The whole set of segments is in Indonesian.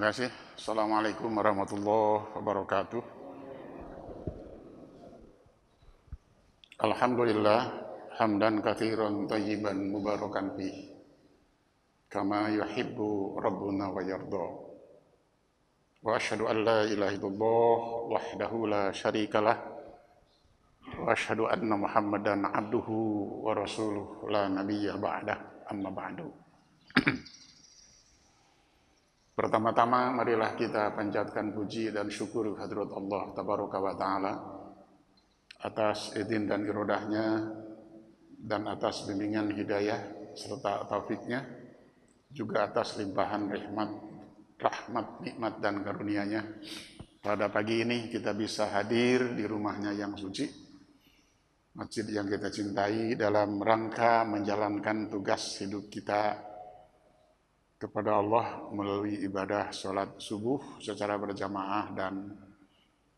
Terima kasih. Assalamualaikum warahmatullahi wabarakatuh. Alhamdulillah, hamdan katsiran thayyiban mubarakan fi kama yuhibbu rabbuna wa yarda. Wa asyhadu an la ilaha illallah wahdahu la syarikalah wa asyhadu anna Muhammadan abduhu wa rasuluh la nabiyya ba'dah, amma ba'du. Pertama-tama marilah kita panjatkan puji dan syukur kehadirat Allah tabaraka wa taala atas izin dan irodahnya dan atas bimbingan hidayah serta taufiknya, juga atas limpahan rahmat, nikmat dan karunia-Nya. Pada pagi ini kita bisa hadir di rumahnya yang suci, masjid yang kita cintai, dalam rangka menjalankan tugas hidup kita kepada Allah melalui ibadah sholat subuh secara berjamaah dan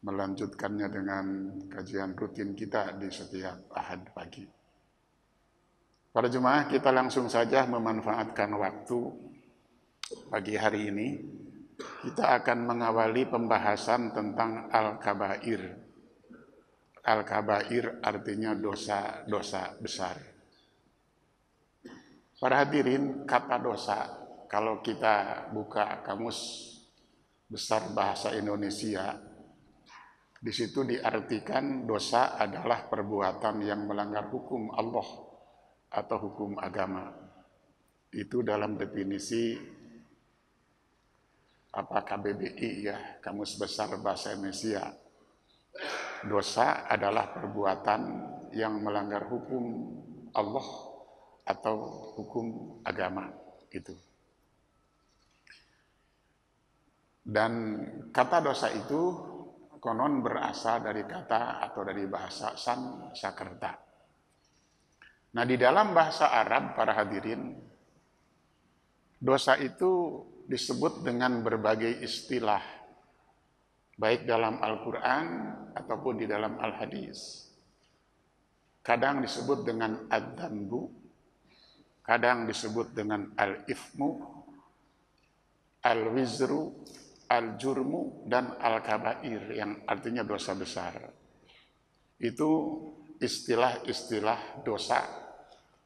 melanjutkannya dengan kajian rutin kita di setiap Ahad pagi. Para jemaah, kita langsung saja memanfaatkan waktu pagi hari ini. Kita akan mengawali pembahasan tentang Al-Kabair. Al-Kabair artinya dosa-dosa besar. Para hadirin, kata dosa, kalau kita buka kamus besar bahasa Indonesia, di situ diartikan dosa adalah perbuatan yang melanggar hukum Allah atau hukum agama. Itu dalam definisi KBBI ya, Kamus Besar Bahasa Indonesia. Dosa adalah perbuatan yang melanggar hukum Allah atau hukum agama gitu. Dan kata dosa itu konon berasal dari kata atau dari bahasa Sanskerta. Nah, di dalam bahasa Arab, para hadirin, dosa itu disebut dengan berbagai istilah, baik dalam Al-Quran ataupun di dalam Al-Hadis. Kadang disebut dengan ad-dzanbu, kadang disebut dengan al-ithmu, al-wizru, al-jurmu, dan al-kabair, yang artinya dosa besar. Itu istilah-istilah dosa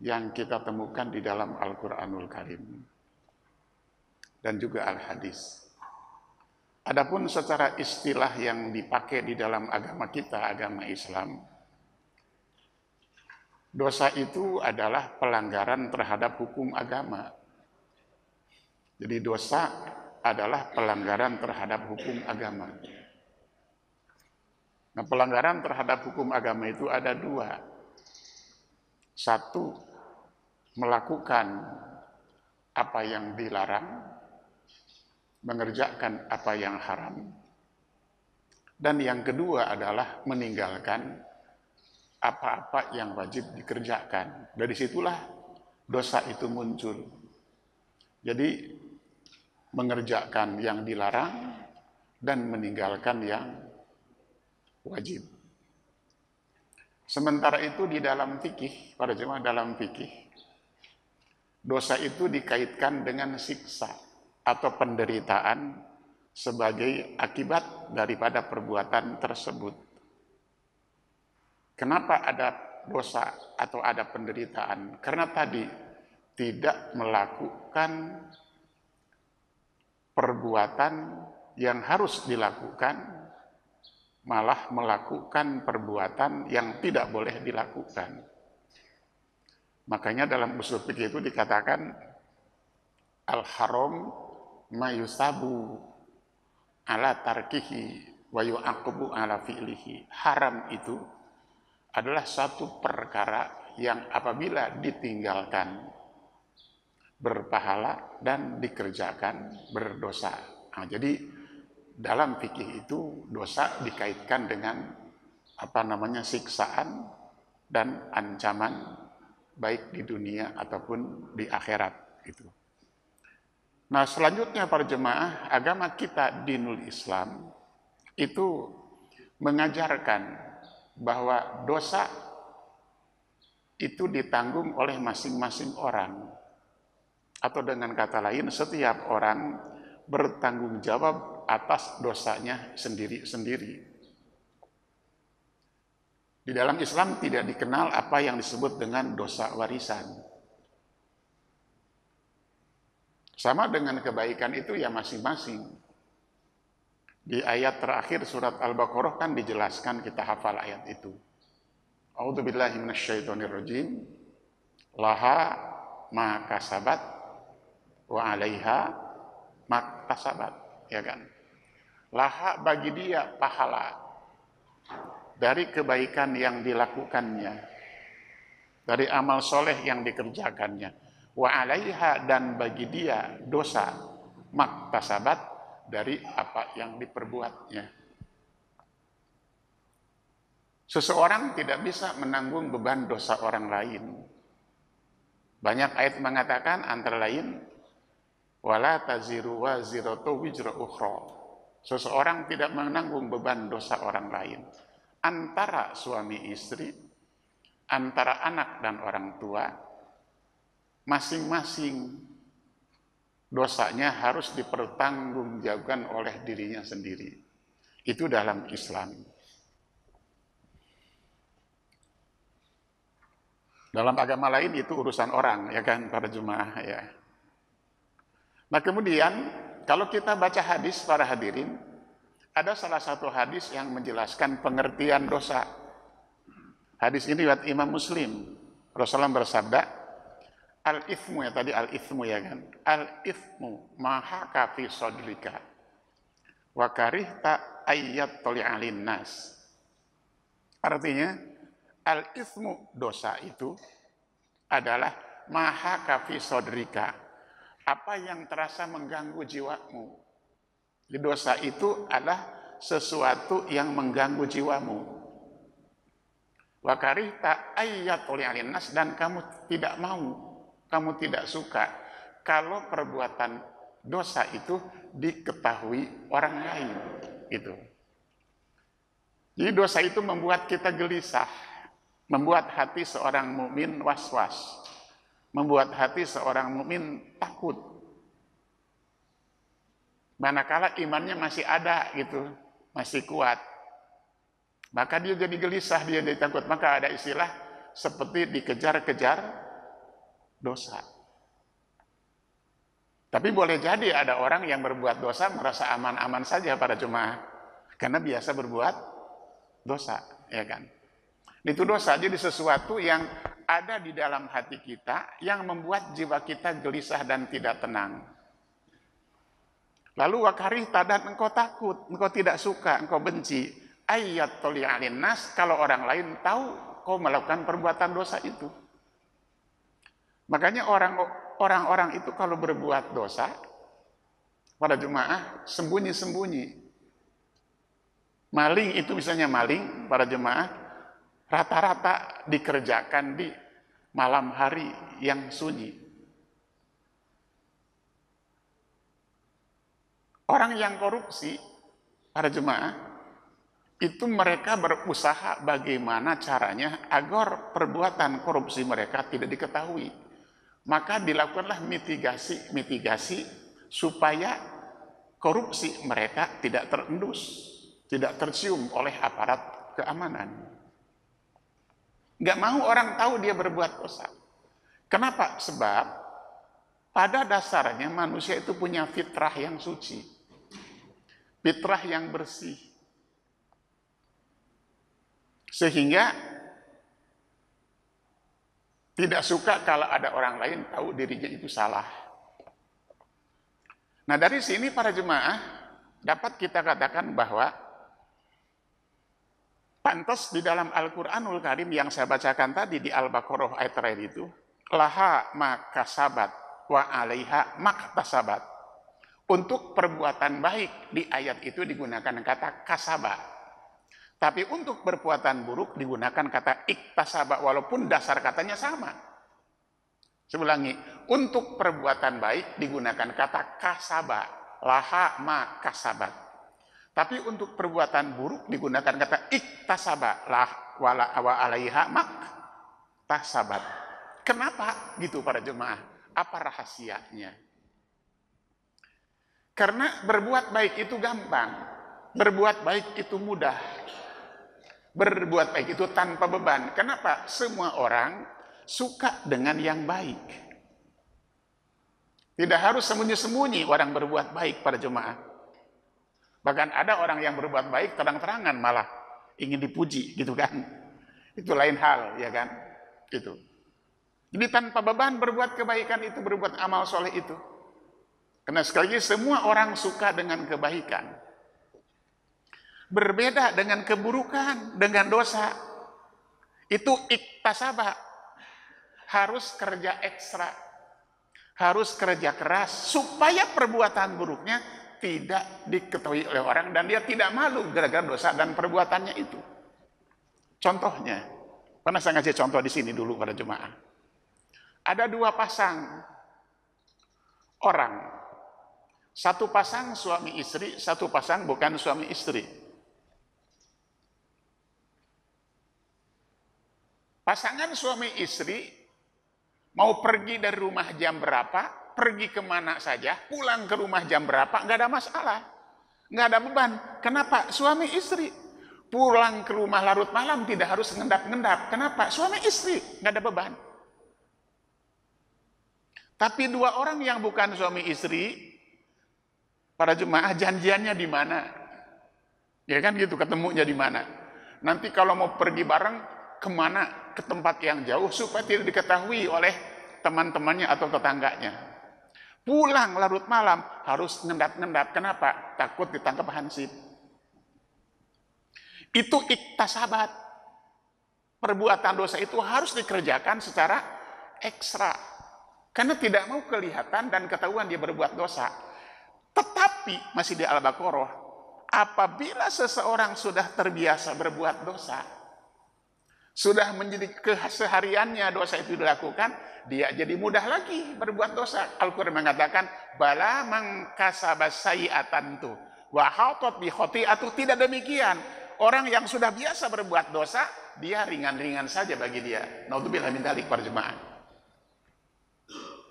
yang kita temukan di dalam Al-Quranul Karim dan juga Al-Hadis. Adapun secara istilah yang dipakai di dalam agama kita, agama Islam, dosa itu adalah pelanggaran terhadap hukum agama. Jadi dosa adalah pelanggaran terhadap hukum agama. Nah, pelanggaran terhadap hukum agama itu ada dua. Satu, melakukan apa yang dilarang, mengerjakan apa yang haram. Dan yang kedua adalah meninggalkan apa-apa yang wajib dikerjakan. Dari situlah dosa itu muncul. Jadi mengerjakan yang dilarang dan meninggalkan yang wajib. Sementara itu di dalam fikih, para jemaah, dalam fikih, dosa itu dikaitkan dengan siksa atau penderitaan sebagai akibat daripada perbuatan tersebut. Kenapa ada dosa atau ada penderitaan? Karena tadi tidak melakukan perbuatan yang harus dilakukan, malah melakukan perbuatan yang tidak boleh dilakukan. Makanya dalam usul fikih itu dikatakan al-haram ma yusabu ala tarkihi wa yu'aqabu ala fi'lihi. Haram itu adalah satu perkara yang apabila ditinggalkan berpahala dan dikerjakan berdosa. Nah, jadi dalam fikih itu dosa dikaitkan dengan siksaan dan ancaman baik di dunia ataupun di akhirat gitu. Nah, selanjutnya para jemaah, agama kita dinul Islam itu mengajarkan bahwa dosa itu ditanggung oleh masing-masing orang. Atau dengan kata lain, setiap orang bertanggung jawab atas dosanya sendiri-sendiri. Di dalam Islam tidak dikenal apa yang disebut dengan dosa warisan. Sama dengan kebaikan itu ya masing-masing. Di ayat terakhir surat Al-Baqarah kan dijelaskan, kita hafal ayat itu. A'udzubillahi minasyaitonirrajim. Laha ma kasabat wa 'alaiha ma kasabat, ya kan? Laha bagi dia pahala dari kebaikan yang dilakukannya, dari amal soleh yang dikerjakannya. Wa 'alaiha dan bagi dia dosa maktasabat dari apa yang diperbuatnya. Seseorang tidak bisa menanggung beban dosa orang lain. Banyak ayat mengatakan antara lain wala taziru waziratu wizra ukhra. Seseorang tidak menanggung beban dosa orang lain. Antara suami istri, antara anak dan orang tua, masing-masing dosanya harus dipertanggungjawabkan oleh dirinya sendiri. Itu dalam Islam. Dalam agama lain itu urusan orang, ya kan, para jemaah ya. Nah kemudian kalau kita baca hadis, para hadirin, ada salah satu hadis yang menjelaskan pengertian dosa. Hadis ini riwayat Imam Muslim. Rasulullah bersabda, al-ithmu, ya tadi al-ithmu, ya kan, al-ithmu mahaka fi sodrika wa karihta ayyat toli'alin nas. Artinya al-ithmu, dosa itu adalah mahaka fi sodrika, apa yang terasa mengganggu jiwamu. Di dosa itu adalah sesuatu yang mengganggu jiwamu. Wa karihta ayyatul nas, dan kamu tidak mau, kamu tidak suka kalau perbuatan dosa itu diketahui orang lain. Gitu. Jadi dosa itu membuat kita gelisah, membuat hati seorang mukmin was-was, membuat hati seorang mukmin takut. Manakala imannya masih ada gitu, masih kuat, maka dia jadi gelisah, dia jadi takut. Maka ada istilah seperti dikejar-kejar dosa. Tapi boleh jadi ada orang yang berbuat dosa merasa aman-aman saja, para jemaah, karena biasa berbuat dosa, ya kan? Itu dosa jadi sesuatu yang ada di dalam hati kita yang membuat jiwa kita gelisah dan tidak tenang. Lalu wakarihta, dan engkau takut, engkau tidak suka, engkau benci ayat toli'alin nas, kalau orang lain tahu kau melakukan perbuatan dosa itu. Makanya orang-orang itu kalau berbuat dosa, pada jemaah sembunyi-sembunyi. Maling itu misalnya maling, para jemaah, rata-rata dikerjakan di malam hari yang sunyi. Orang yang korupsi, para jemaah, itu mereka berusaha bagaimana caranya agar perbuatan korupsi mereka tidak diketahui. Maka dilakukanlah mitigasi supaya korupsi mereka tidak terendus, tidak tercium oleh aparat keamanan. Nggak mau orang tahu dia berbuat dosa. Kenapa? Sebab pada dasarnya manusia itu punya fitrah yang suci, fitrah yang bersih, sehingga tidak suka kalau ada orang lain tahu dirinya itu salah. Nah dari sini para jemaah dapat kita katakan bahwa pantas di dalam Al-Quranul Karim yang saya bacakan tadi di Al-Baqarah ayat terakhir itu, laha makasabat wa 'alaiha maktasabat. Untuk perbuatan baik di ayat itu digunakan kata kasaba. Tapi untuk perbuatan buruk digunakan kata iktasaba, walaupun dasar katanya sama. Saya ulangi, untuk perbuatan baik digunakan kata kasaba, laha ma kasabat. Tapi untuk perbuatan buruk digunakan kata iktasaba, lah wala wa alaiha mak tasabat. Kenapa gitu para jemaah? Apa rahasianya? Karena berbuat baik itu gampang, berbuat baik itu mudah, berbuat baik itu tanpa beban. Kenapa? Semua orang suka dengan yang baik. Tidak harus sembunyi-sembunyi orang berbuat baik pada jemaah. Bahkan ada orang yang berbuat baik terang-terangan malah ingin dipuji, gitu kan? Itu lain hal, ya kan? Itu. Jadi tanpa beban berbuat kebaikan itu, berbuat amal soleh itu. Karena sekali lagi semua orang suka dengan kebaikan. Berbeda dengan keburukan, dengan dosa. Itu iktasabah. Harus kerja ekstra. Harus kerja keras supaya perbuatan buruknya tidak diketahui oleh orang dan dia tidak malu gara-gara dosa dan perbuatannya itu. Contohnya, pernah saya ngasih contoh di sini dulu pada jemaah. Ada dua pasang orang. Satu pasang suami istri, satu pasang bukan suami istri. Pasangan suami istri mau pergi dari rumah jam berapa, pergi kemana saja, pulang ke rumah jam berapa, nggak ada masalah. Nggak ada beban. Kenapa? Suami istri. Pulang ke rumah larut malam tidak harus ngendap-ngendap. Kenapa? Suami istri. Nggak ada beban. Tapi dua orang yang bukan suami istri, para jemaah janjiannya di mana? Ya kan gitu, ketemunya di mana? Nanti kalau mau pergi bareng, kemana? Ke tempat yang jauh supaya tidak diketahui oleh teman-temannya atau tetangganya. Pulang larut malam harus ngendap-ngendap. Kenapa? Takut ditangkap hansip. Itu iktasabat. Perbuatan dosa itu harus dikerjakan secara ekstra. Karena tidak mau kelihatan dan ketahuan dia berbuat dosa. Tetapi, masih di Al-Baqarah, apabila seseorang sudah terbiasa berbuat dosa, sudah menjadi kesehariannya dosa itu dilakukan, dia jadi mudah lagi berbuat dosa. Al-Quran mengatakan, bala mangkasaba sayi'atan tu wa hatat bi khati'atu. Tidak demikian. Orang yang sudah biasa berbuat dosa, dia ringan-ringan saja bagi dia. Naudzubillah min dzalik, para jemaah.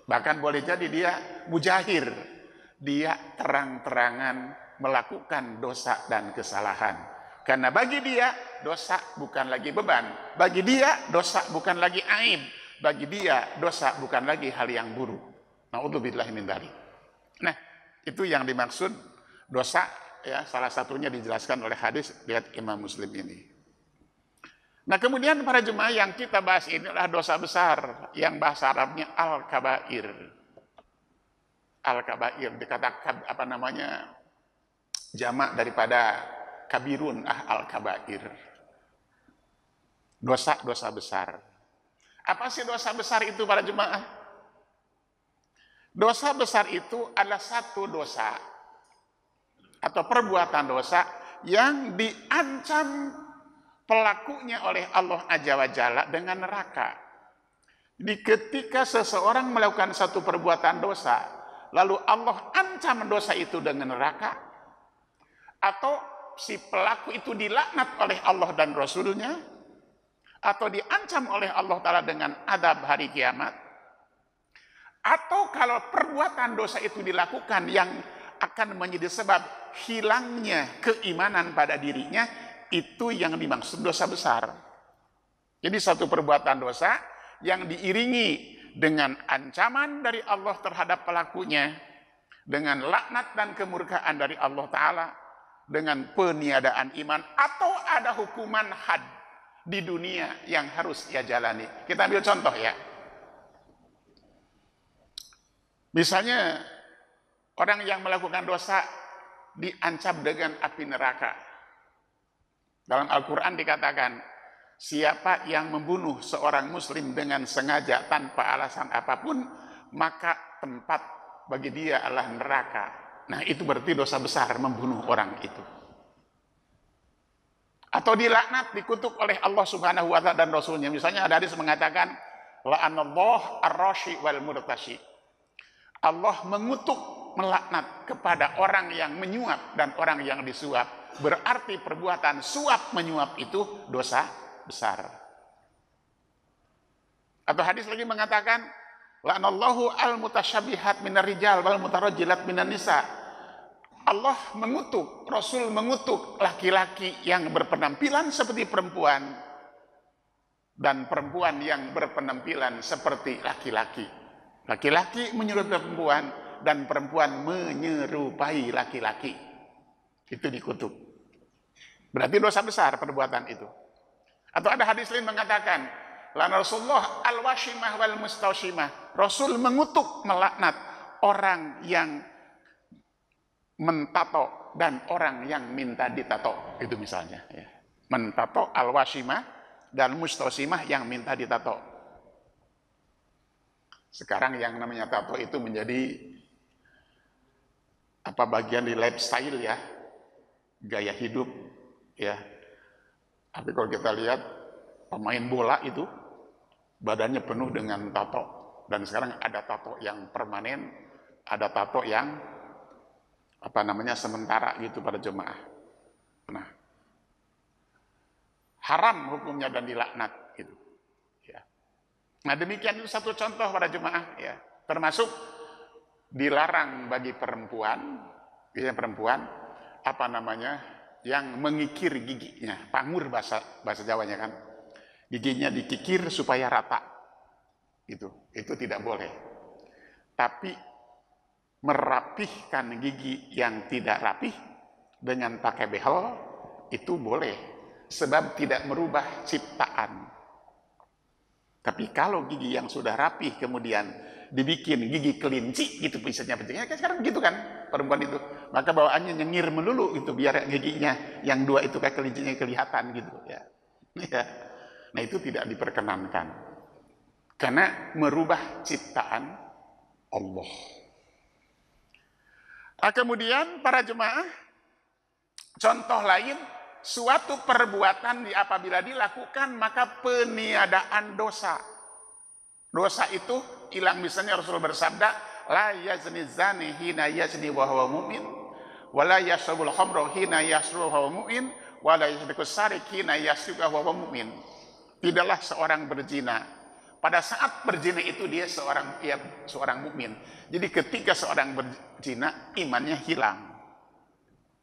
Bahkan boleh jadi dia mujahir. Dia terang-terangan melakukan dosa dan kesalahan. Karena bagi dia, dosa bukan lagi beban. Bagi dia, dosa bukan lagi aib. Bagi dia, dosa bukan lagi hal yang buruk. Na'udzubillahi min dzalik. Nah, itu yang dimaksud dosa, ya, salah satunya dijelaskan oleh hadis riwayat Imam Muslim ini. Nah, kemudian para jemaah yang kita bahas ini adalah dosa besar yang bahasa Arabnya al-kabair. Al-kabair dikatakan apa namanya? Jamak daripada kabirun, al-kabair. Dosa-dosa besar. Apa sih dosa besar itu para jemaah? Dosa besar itu adalah satu dosa atau perbuatan dosa yang diancam pelakunya oleh Allah Azza wa Jalla dengan neraka. Jadi ketika seseorang melakukan satu perbuatan dosa, lalu Allah ancam dosa itu dengan neraka, atau si pelaku itu dilaknat oleh Allah dan Rasulnya, atau diancam oleh Allah Ta'ala dengan adab hari kiamat, atau kalau perbuatan dosa itu dilakukan yang akan menjadi sebab hilangnya keimanan pada dirinya, itu yang dimaksud dosa besar. Jadi satu perbuatan dosa yang diiringi dengan ancaman dari Allah terhadap pelakunya, dengan laknat dan kemurkaan dari Allah Ta'ala, dengan peniadaan iman, atau ada hukuman had di dunia yang harus ia jalani. Kita ambil contoh ya. Misalnya orang yang melakukan dosa diancam dengan api neraka. Dalam Al-Quran dikatakan, siapa yang membunuh seorang muslim dengan sengaja tanpa alasan apapun, maka tempat bagi dia adalah neraka. Nah, itu berarti dosa besar membunuh orang itu. Atau dilaknat, dikutuk oleh Allah Subhanahu wa Ta'ala dan Rasulnya. Misalnya ada hadis mengatakan, la'anallah ar-rashi wal murtashi. Allah mengutuk, melaknat kepada orang yang menyuap dan orang yang disuap. Berarti perbuatan suap menyuap itu dosa besar. Atau hadis lagi mengatakan, la'anallahu al-mutasyabihat minar rijal wal mutarajjilat minan nisa. Allah mengutuk, Rasul mengutuk laki-laki yang berpenampilan seperti perempuan dan perempuan yang berpenampilan seperti laki-laki. Laki-laki menyerupai perempuan dan perempuan menyerupai laki-laki. Itu dikutuk. Berarti dosa besar perbuatan itu. Atau ada hadis lain mengatakan, lana Rasulullah al-washimah wal mustaushimah. Rasul mengutuk, melaknat orang yang mentato dan orang yang minta ditato. Itu misalnya. Ya. Mentato al-washimah dan mustaushimah yang minta ditato. Sekarang yang namanya tato itu menjadi bagian di lifestyle ya, gaya hidup ya. Tapi kalau kita lihat pemain bola itu badannya penuh dengan tato, dan sekarang ada tato yang permanen, ada tato yang sementara gitu pada jemaah. Nah, haram hukumnya dan dilaknat gitu. Ya. Nah, demikian itu satu contoh pada jemaah ya. Termasuk dilarang bagi perempuan, biasanya perempuan yang mengikir giginya, pangur bahasa Jawanya kan. Giginya dikikir supaya rata. Itu tidak boleh. Tapi merapihkan gigi yang tidak rapih dengan pakai behel itu boleh, sebab tidak merubah ciptaan. Tapi kalau gigi yang sudah rapih kemudian dibikin gigi kelinci gitu misalnya, kan sekarang begitu kan perempuan itu, maka bawaannya nyengir melulu itu biar giginya yang dua itu kayak kelincinya kelihatan gitu ya. Nah itu tidak diperkenankan karena merubah ciptaan Allah. Nah, kemudian para jemaah, contoh lain, suatu perbuatan apabila dilakukan maka peniadaan dosa. Dosa itu hilang. Misalnya Rasul bersabda, la yazni zani hina yazni wa huwa mu'min, wa la yashrabul khamra hina yashrabu wa huwa mu'min, wa la yasriqus sarik hina yasriqu wa huwa mu'min. Tidaklah seorang berzina pada saat berzina itu dia seorang mukmin. Jadi ketika seorang berzina imannya hilang.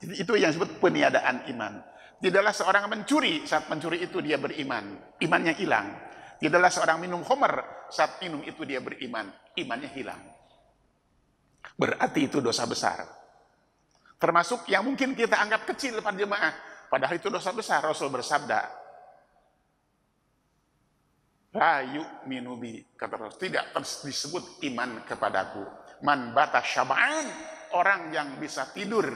Jadi itu yang disebut peniadaan iman. Tidaklah seorang mencuri, saat mencuri itu dia beriman, imannya hilang. Tidaklah seorang minum khamr, saat minum itu dia beriman, imannya hilang. Berarti itu dosa besar. Termasuk yang mungkin kita anggap kecil pada jemaah, padahal itu dosa besar. Rasul bersabda, la yu'minu bi, kata Rasul, tidak disebut iman kepadaku. Man bata syab'an, orang yang bisa tidur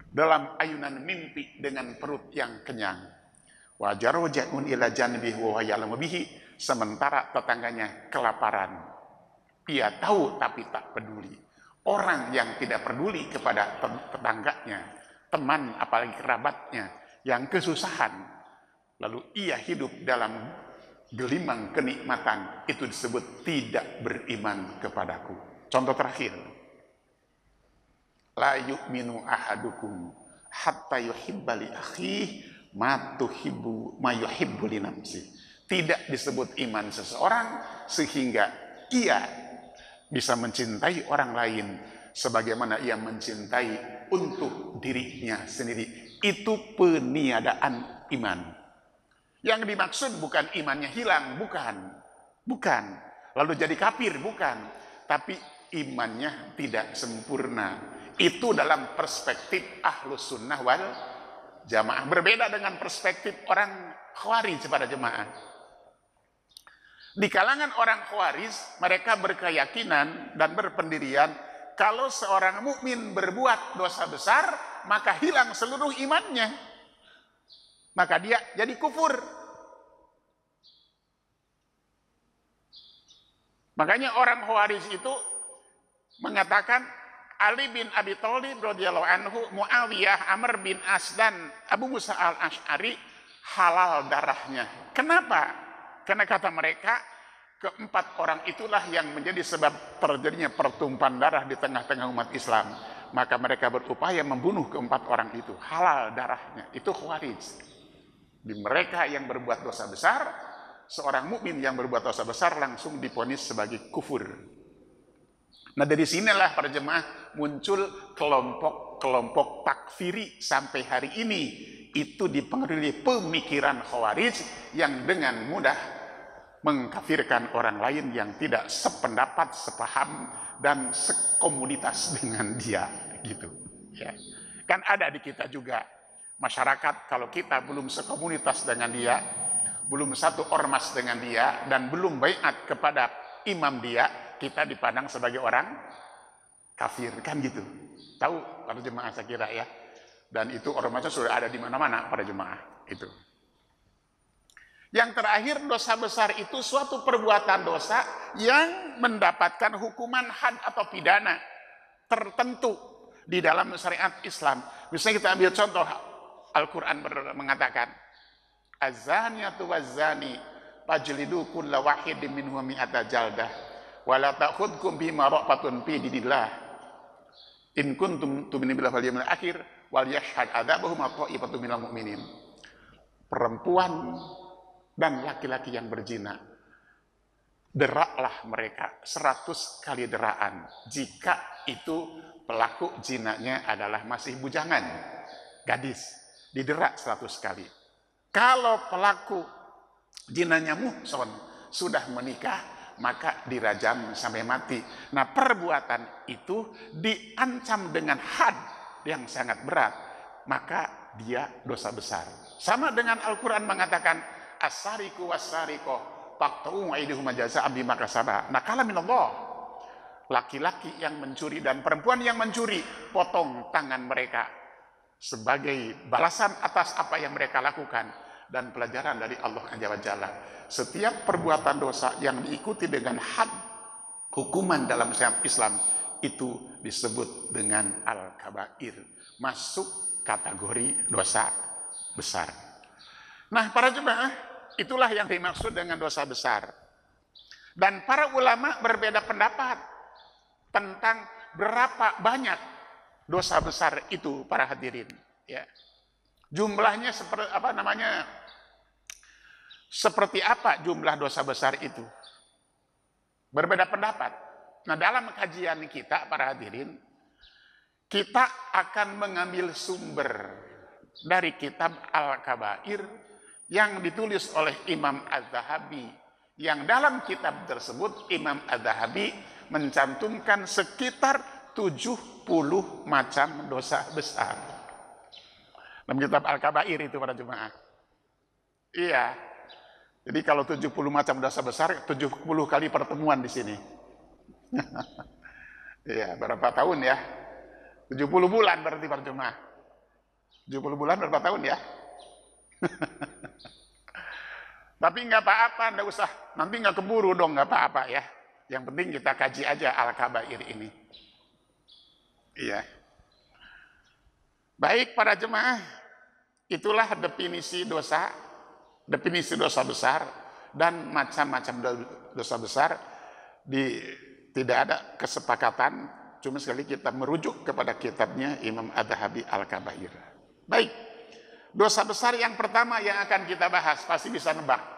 dalam ayunan mimpi dengan perut yang kenyang. Wajar wajahun ila janbihi wa ya'lamu bihi, sementara tetangganya kelaparan. Ia tahu tapi tak peduli. Orang yang tidak peduli kepada tetangganya, teman apalagi kerabatnya yang kesusahan, lalu ia hidup dalam gelimang kenikmatan, itu disebut tidak beriman kepadaku. Contoh terakhir, la yu'minu ahadukum hatta yuhibba li akhihi ma yuhibbu li nafsi. Tidak disebut iman seseorang sehingga ia bisa mencintai orang lain sebagaimana ia mencintai untuk dirinya sendiri. Itu peniadaan iman. Yang dimaksud bukan imannya hilang, bukan. Lalu jadi kafir, bukan. Tapi imannya tidak sempurna. Itu dalam perspektif Ahlus Sunnah wal Jamaah. Berbeda dengan perspektif orang Khawarij pada jemaah. Di kalangan orang Khawarij, mereka berkeyakinan dan berpendirian kalau seorang mukmin berbuat dosa besar, maka hilang seluruh imannya. Maka dia jadi kufur. Makanya orang Khawarij itu mengatakan Ali bin Abi Thalib radhiyallahu anhu, Muawiyah, Amr bin As dan Abu Musa al-Asy'ari halal darahnya. Kenapa? Karena kata mereka, keempat orang itulah yang menjadi sebab terjadinya pertumpahan darah di tengah-tengah umat Islam. Maka mereka berupaya membunuh keempat orang itu. Halal darahnya. Itu Khawarij. Di mereka yang berbuat dosa besar, seorang mukmin yang berbuat dosa besar langsung divonis sebagai kufur. Nah dari sinilah para jemaah muncul kelompok-kelompok takfiri sampai hari ini. Itu dipengaruhi pemikiran Khawarij yang dengan mudah mengkafirkan orang lain yang tidak sependapat, sepaham, dan sekomunitas dengan dia. Gitu. Ya. Kan ada di kita juga masyarakat, kalau kita belum sekomunitas dengan dia, belum satu ormas dengan dia, dan belum baiat kepada imam dia, kita dipandang sebagai orang kafir, kan gitu. Tahu para jemaah saya kira ya. Dan itu ormasnya sudah ada di mana-mana para jemaah itu. Yang terakhir, dosa besar itu suatu perbuatan dosa yang mendapatkan hukuman had atau pidana tertentu di dalam syariat Islam. Misalnya kita ambil contoh, Al-Quran mengatakan, Az-zaniyatu waz-zani fajlidu kulla wahidin minhum mi'ata jaldah wa la ta'khudhukum bima ra'fatun fi dinillah in kuntum tu'minuna billahi wal yawmil akhir wal yashhad adzabahum ta'ifatun minal mu'minin. Perempuan dan laki-laki yang berzina, deraklah mereka 100 kali deraan jika itu pelaku zinanya adalah masih bujangan, gadis, diderak 100 kali. Kalau pelaku zinanya muhsan, sudah menikah, maka dirajam sampai mati. Nah, perbuatan itu diancam dengan had yang sangat berat, maka dia dosa besar. Sama dengan Al-Quran mengatakan, as-sariqu was-sariqah faqta'u aydihuma jazaa'an bima kasaba nakala minallah. Laki-laki yang mencuri dan perempuan yang mencuri, potong tangan mereka sebagai balasan atas apa yang mereka lakukan dan pelajaran dari Allah Azza wa Jalla. Setiap perbuatan dosa yang diikuti dengan had hukuman dalam syariat Islam itu disebut dengan al-kabair, masuk kategori dosa besar. Nah, para jemaah, itulah yang dimaksud dengan dosa besar. Dan para ulama berbeda pendapat tentang berapa banyak dosa besar itu, para hadirin. Ya. Jumlahnya seperti apa jumlah dosa besar itu? Berbeda pendapat. Nah, dalam kajian kita, para hadirin, kita akan mengambil sumber dari kitab Al-Kabair yang ditulis oleh Imam Az-Zahabi, yang dalam kitab tersebut Imam Az-Zahabi mencantumkan sekitar 70 macam dosa besar. Dalam kitab Al-Kabair itu, para jemaah. Iya. Jadi kalau 70 macam dosa besar, 70 kali pertemuan di sini. Iya, berapa tahun ya? 70 bulan berarti, para jemaah. 70 bulan berapa tahun ya? Tapi nggak apa-apa, nggak usah. Nanti nggak keburu dong, nggak apa-apa ya. Yang penting kita kaji aja Al-Kabair ini. Iya. Baik para jemaah, itulah definisi dosa besar dan macam-macam dosa besar. Tidak ada kesepakatan, cuma sekali kita merujuk kepada kitabnya Imam Az-Zahabi Al-Kabair. Baik, dosa besar yang pertama yang akan kita bahas, pasti bisa nebak.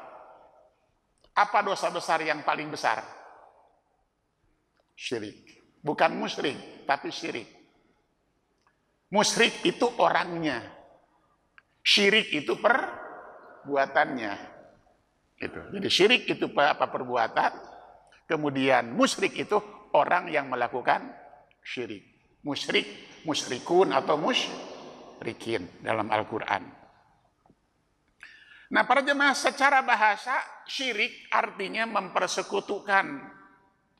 Apa dosa besar yang paling besar? Syirik. Bukan musyrik, tapi syirik. Musyrik itu orangnya. Syirik itu perbuatannya. Itu. Jadi syirik itu apa perbuatan, kemudian musyrik itu orang yang melakukan syirik. Musyrik, musyrikun atau musyrikin dalam Al-Quran. Nah, para jemaah, secara bahasa syirik artinya mempersekutukan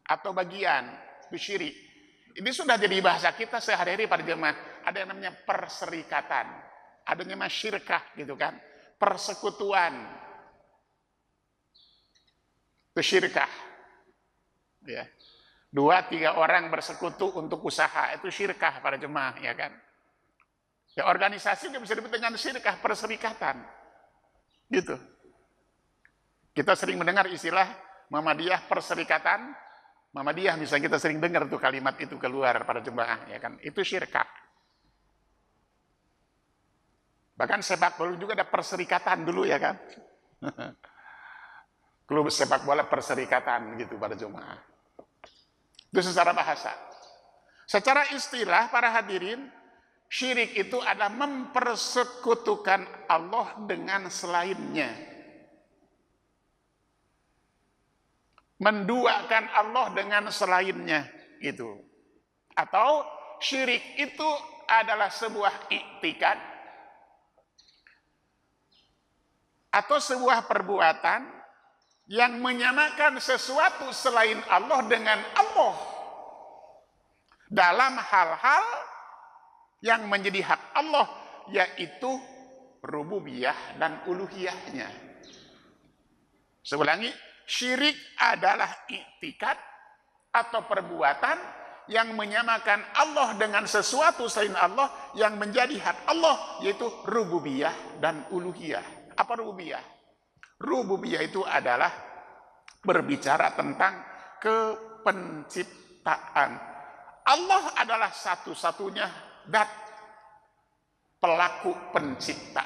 atau bagian, itu syirik. Ini sudah jadi bahasa kita sehari-hari, para jemaah. Ada yang namanya perserikatan, ada yang namanya syirkah gitu kan, persekutuan. Itu syirkah. Ya. 2-3 orang bersekutu untuk usaha, itu syirkah, para jemaah, ya kan. Ya, organisasi juga bisa disebut dengan syirkah, perserikatan. Gitu. Kita sering mendengar istilah Muhammadiyah perserikatan. Muhammadiyah, misalnya kita sering dengar tuh kalimat itu keluar para jemaah, ya kan. Itu syirkah. Bahkan sepak bola juga ada perserikatan dulu, ya kan. Klub sepak bola perserikatan gitu para jemaah. Itu secara bahasa. Secara istilah para hadirin, syirik itu adalah mempersekutukan Allah dengan selainnya. Menduakan Allah dengan selainnya gitu. Atau syirik itu adalah sebuah iktikad atau sebuah perbuatan yang menyamakan sesuatu selain Allah dengan Allah dalam hal-hal yang menjadi hak Allah, yaitu rububiyah dan uluhiyahnya. Saya ulangi, syirik adalah iktikad atau perbuatan yang menyamakan Allah dengan sesuatu selain Allah yang menjadi hak Allah, yaitu rububiyah dan uluhiyah. Apa rububiyah? Rububiyah itu adalah berbicara tentang kepenciptaan. Allah adalah satu-satunya zat pelaku pencipta.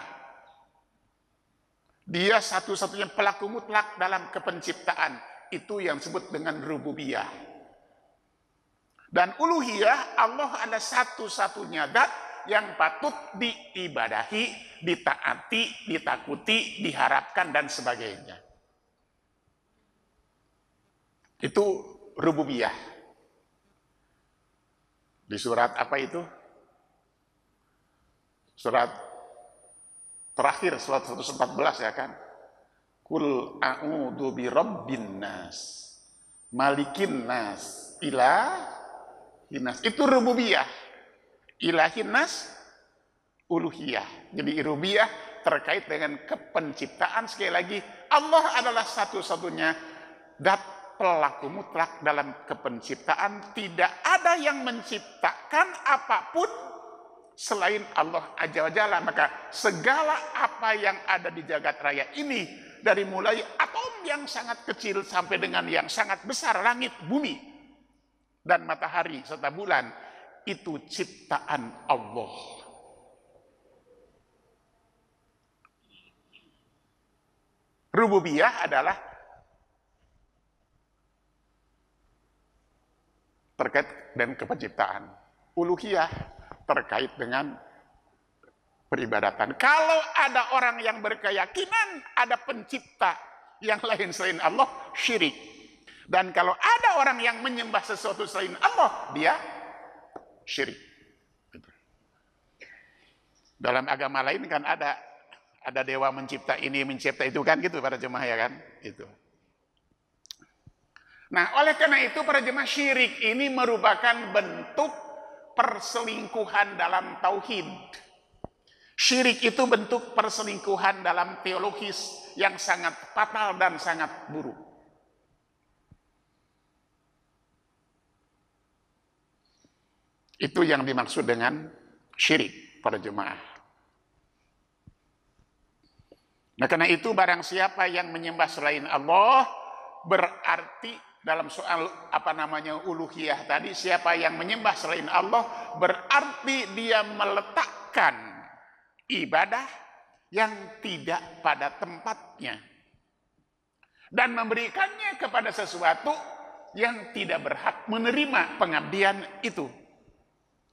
Dia satu-satunya pelaku mutlak dalam kepenciptaan. Itu yang disebut dengan rububiyah. Dan uluhiyah, Allah adalah satu-satunya zat yang patut diibadahi, ditaati, ditakuti, diharapkan, dan sebagainya. Itu rububiyah. Di surat apa itu? Surat terakhir, surat 114 ya kan? Kul a'udzu birabbin nas, malikin nas, ilahin nas. Itu rububiyah. Ilahin nas, uluhiyah. Jadi rububiyah terkait dengan kepenciptaan. Sekali lagi, Allah adalah satu-satunya zat pelaku mutlak dalam kepenciptaan. Tidak ada yang menciptakan apapun selain Allah Azza wa Jalla. Maka segala apa yang ada di jagat raya ini, dari mulai atom yang sangat kecil sampai dengan yang sangat besar, langit, bumi, dan matahari serta bulan, itu ciptaan Allah. Rububiyah adalah terkait dengan kepenciptaan. Uluhiyah terkait dengan peribadatan. Kalau ada orang yang berkeyakinan ada pencipta yang lain selain Allah, syirik. Dan kalau ada orang yang menyembah sesuatu selain Allah, dia syirik. Dalam agama lain kan ada dewa mencipta ini, mencipta itu kan gitu para jemaah ya kan? Itu. Nah, oleh karena itu para jemaah, syirik ini merupakan bentuk perselingkuhan dalam tauhid. Syirik itu bentuk perselingkuhan dalam teologis yang sangat fatal dan sangat buruk. Itu yang dimaksud dengan syirik para jemaah. Nah, karena itu barang siapa yang menyembah selain Allah, berarti dalam soal uluhiyah tadi, siapa yang menyembah selain Allah berarti dia meletakkan ibadah yang tidak pada tempatnya dan memberikannya kepada sesuatu yang tidak berhak menerima pengabdian itu.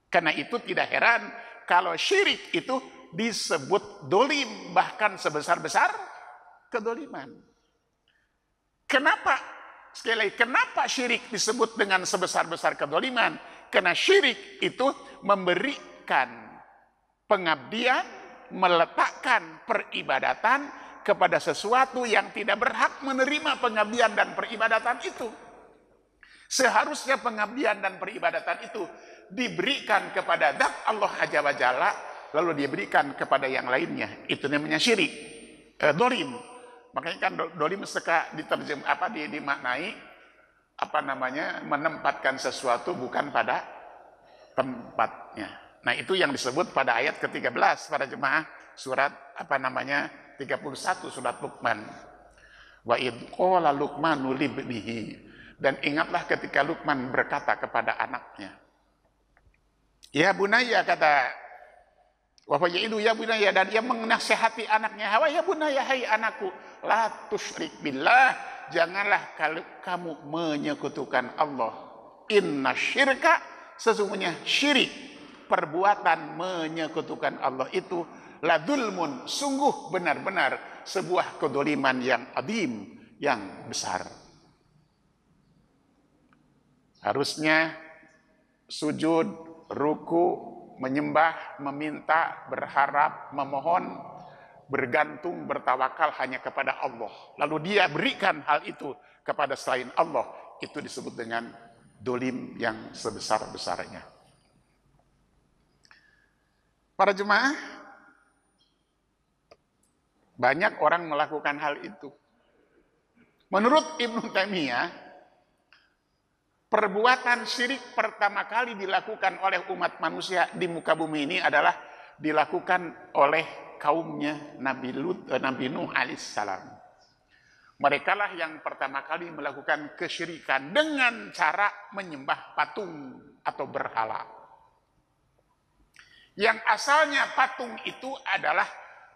Karena itu tidak heran kalau syirik itu disebut dolim, bahkan sebesar-besar kedoliman. Kenapa? Sekali lagi, kenapa syirik disebut dengan sebesar-besar kedoliman? Karena syirik itu memberikan pengabdian, meletakkan peribadatan kepada sesuatu yang tidak berhak menerima pengabdian dan peribadatan itu. Seharusnya pengabdian dan peribadatan itu diberikan kepada zat Allah Azza wa Jalla, lalu diberikan kepada yang lainnya. Itu namanya syirik, dolim. Makanya kan dolim suka dimaknai menempatkan sesuatu bukan pada tempatnya. Nah, itu yang disebut pada ayat ke-13 pada jemaah surat 31 surat Luqman. Wa id qala Luqmanu libnihi, dan ingatlah ketika Luqman berkata kepada anaknya. Ya bunayya, kata Wafayidu ya bunaya, dan ia menasihati anaknya, hawa ya bunaya, hai anakku, la tusyrik billah, janganlah kamu menyekutukan Allah. Inna syirka, sesungguhnya syirik, perbuatan menyekutukan Allah itu la dzulmun, sungguh benar-benar sebuah kedoliman yang adim, yang besar. Harusnya sujud, ruku, menyembah, meminta, berharap, memohon, bergantung, bertawakal hanya kepada Allah. Lalu dia berikan hal itu kepada selain Allah. Itu disebut dengan dolim yang sebesar-besarnya. Para jemaah, banyak orang melakukan hal itu. Menurut Ibnu Taimiyah, perbuatan syirik pertama kali dilakukan oleh umat manusia di muka bumi ini adalah dilakukan oleh kaumnya Nabi Nuh alaihissalam. Mereka lah yang pertama kali melakukan kesyirikan dengan cara menyembah patung atau berhala. Yang asalnya patung itu adalah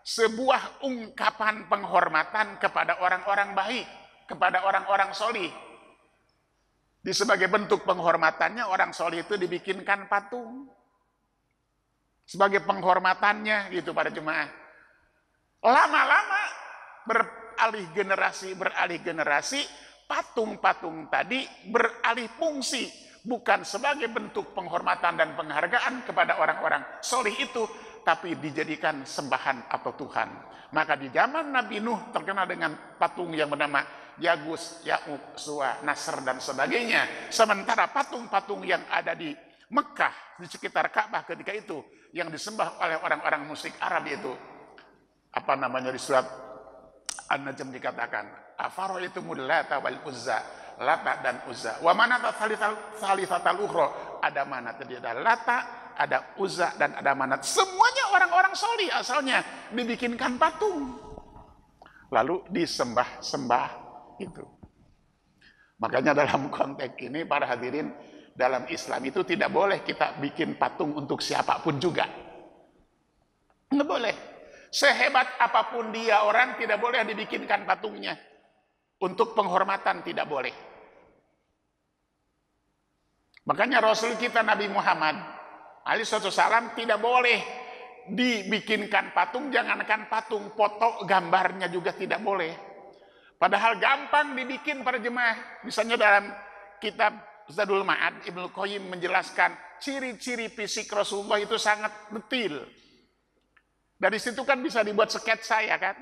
sebuah ungkapan penghormatan kepada orang-orang baik, kepada orang-orang solih. Di sebagai bentuk penghormatannya, orang solih itu dibikinkan patung. Sebagai penghormatannya gitu para jemaah. Lama-lama beralih generasi, patung-patung tadi beralih fungsi. Bukan sebagai bentuk penghormatan dan penghargaan kepada orang-orang solih itu, tapi dijadikan sembahan atau Tuhan. Maka di zaman Nabi Nuh terkenal dengan patung yang bernama Yagus, Ya'uq, Suwa, Nasr, dan sebagainya. Sementara patung-patung yang ada di Mekah, di sekitar Ka'bah ketika itu, yang disembah oleh orang-orang musyrik Arab itu, apa namanya di surat An-Najm dikatakan, afara'aytumul Lata wal Uzza, Lata dan Uzza. Wa manata salisatal ukhra, ada Manat, ada Lata, ada Uzza, dan ada Manat. Semuanya orang-orang solih asalnya dibikinkan patung. Lalu disembah-sembah itu. Makanya dalam konteks ini para hadirin, dalam Islam itu tidak boleh kita bikin patung untuk siapapun juga. Nggak boleh. Sehebat apapun dia orang, tidak boleh dibikinkan patungnya. Untuk penghormatan tidak boleh. Makanya Rasul kita Nabi Muhammad alaihissalam tidak boleh dibikinkan patung, jangankan patung, foto gambarnya juga tidak boleh. Padahal gampang dibikin para jemaah. Misalnya dalam kitab Zadul Ma'ad, Ibnu Qayyim menjelaskan ciri-ciri fisik Rasulullah itu sangat detail. Dari situ kan bisa dibuat sketsa ya kan?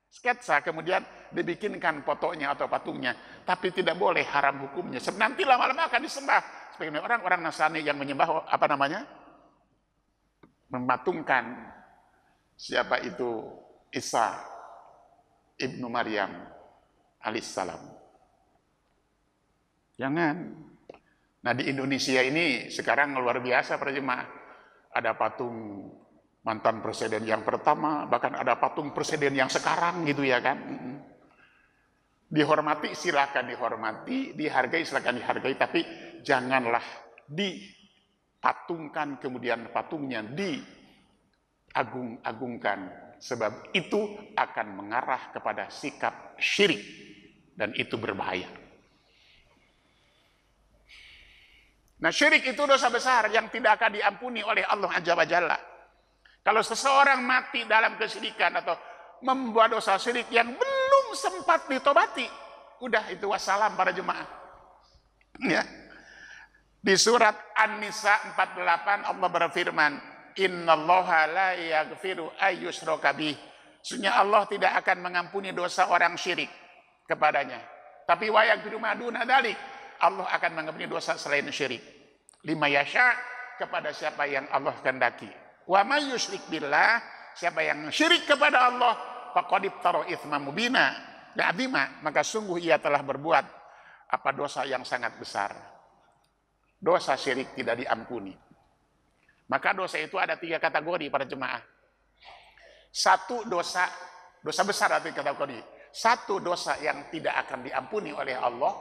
Sketsa kemudian dibikinkan fotonya atau patungnya. Tapi tidak boleh, haram hukumnya. Nanti lama-lama akan disembah. Sebagai orang-orang Nasrani yang menyembah apa namanya? Mematungkan siapa itu Isa ibnu Maryam alaihissalam. Jangan. Nah di Indonesia ini sekarang luar biasa para jemaah. Ada patung mantan presiden yang pertama, bahkan ada patung presiden yang sekarang gitu ya kan. Dihormati silakan dihormati, dihargai silakan dihargai, tapi janganlah dipatungkan kemudian patungnya diagung-agungkan, sebab itu akan mengarah kepada sikap syirik dan itu berbahaya. Nah syirik itu dosa besar yang tidak akan diampuni oleh Allah Azza wa Jalla. Kalau seseorang mati dalam kesyirikan atau membuat dosa syirik yang belum sempat ditobati, udah itu wassalam para jemaah. Ya. Di surat An-Nisa 48 Allah berfirman, "Innallaha la yaghfiru ayyushraka bih." Sesungguhnya Allah tidak akan mengampuni dosa orang syirik kepadanya. Tapi wa yaghfiru ma duna dzalik, Allah akan mengampuni dosa selain syirik. Lima yasha, kepada siapa yang Allah kehendaki. Wa may yusyrik billah, siapa yang syirik kepada Allah, faqad iftara itsman mubina, azima, maka sungguh ia telah berbuat apa dosa yang sangat besar. Dosa syirik tidak diampuni. Maka dosa itu ada 3 kategori para jemaah. Satu dosa besar ada 3 kategori. Satu dosa yang tidak akan diampuni oleh Allah,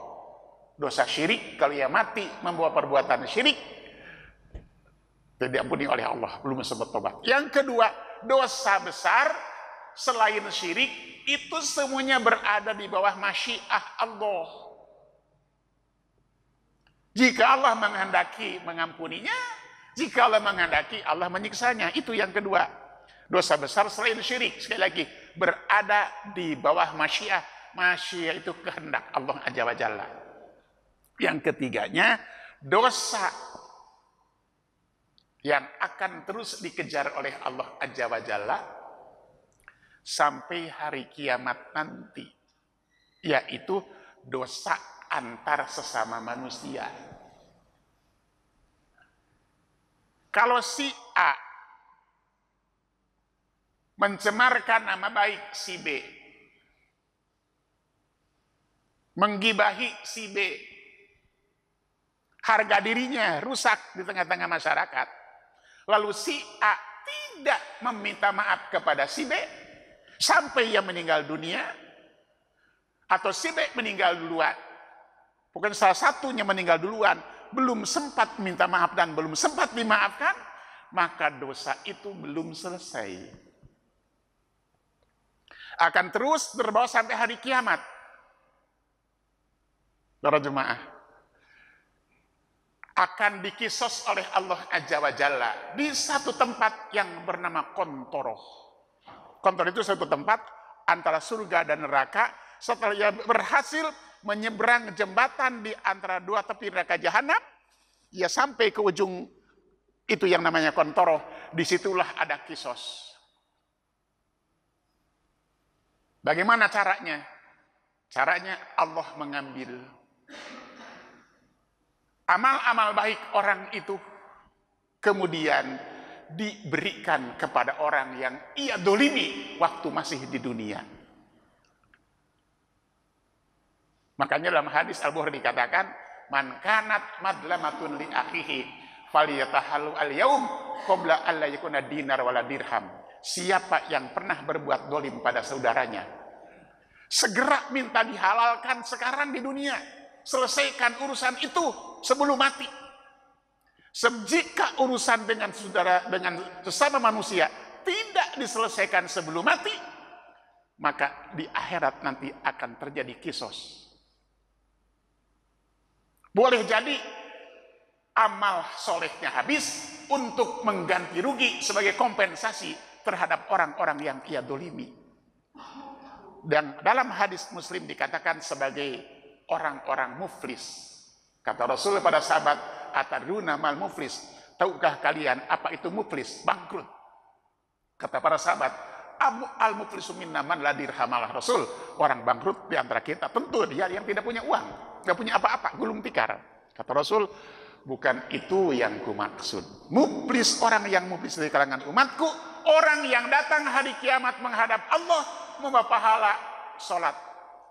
dosa syirik, kalau ia mati membawa perbuatan syirik, tidak diampuni oleh Allah, belum sempat tobat. Yang kedua, dosa besar selain syirik, itu semuanya berada di bawah masyiah Allah. Jika Allah menghendaki mengampuninya, jika Allah menghendaki Allah menyiksanya. Itu yang kedua. Dosa besar selain syirik, sekali lagi, berada di bawah masyiah. Masyiah itu kehendak Allah Azza wa Jalla. Yang ketiganya, dosa yang akan terus dikejar oleh Allah Azza wa Jalla sampai hari kiamat nanti, yaitu dosa antar sesama manusia. Kalau si A mencemarkan nama baik si B, menggibahi si B, harga dirinya rusak di tengah-tengah masyarakat, lalu si A tidak meminta maaf kepada si B sampai ia meninggal dunia, atau si B meninggal duluan, bukan salah satunya meninggal duluan, belum sempat minta maaf dan belum sempat dimaafkan, maka dosa itu belum selesai. Akan terus terbawa sampai hari kiamat. Para jemaah, akan dikisos oleh Allah Azza wa Jalla di satu tempat yang bernama Kontoroh. Kontoroh itu satu tempat antara surga dan neraka. Setelah ia berhasil menyeberang jembatan di antara dua tepi neraka jahanam, ia sampai ke ujung itu yang namanya Kontoroh. Disitulah ada kisos. Bagaimana caranya? Caranya Allah mengambil amal-amal baik orang itu, kemudian diberikan kepada orang yang ia dolimi waktu masih di dunia. Makanya dalam hadis Al-Bukhari dikatakan, man kanat madlamatun li akhihi falyatahallu al-yaum qabla alla yakuna dinar wala dirham. Siapa yang pernah berbuat dolim pada saudaranya, segera minta dihalalkan sekarang di dunia. Selesaikan urusan itu sebelum mati. Jika urusan dengan saudara, dengan sesama manusia tidak diselesaikan sebelum mati, maka di akhirat nanti akan terjadi kisos. Boleh jadi amal solehnya habis untuk mengganti rugi sebagai kompensasi terhadap orang-orang yang ia dolimi. Dan dalam hadis Muslim dikatakan sebagai orang-orang muflis. Kata Rasul pada sahabat, atadruna mal muflis, tahukah kalian apa itu muflis? Bangkrut. Kata para sahabat, al muflisu minna man la dirhamalah Rasul. Orang bangkrut di antara kita tentu dia yang tidak punya uang, tidak punya apa-apa, gulung tikar. Kata Rasul, bukan itu yang kumaksud. Muflis, orang yang muflis dari kalangan umatku, orang yang datang hari kiamat menghadap Allah membawa pahala sholat,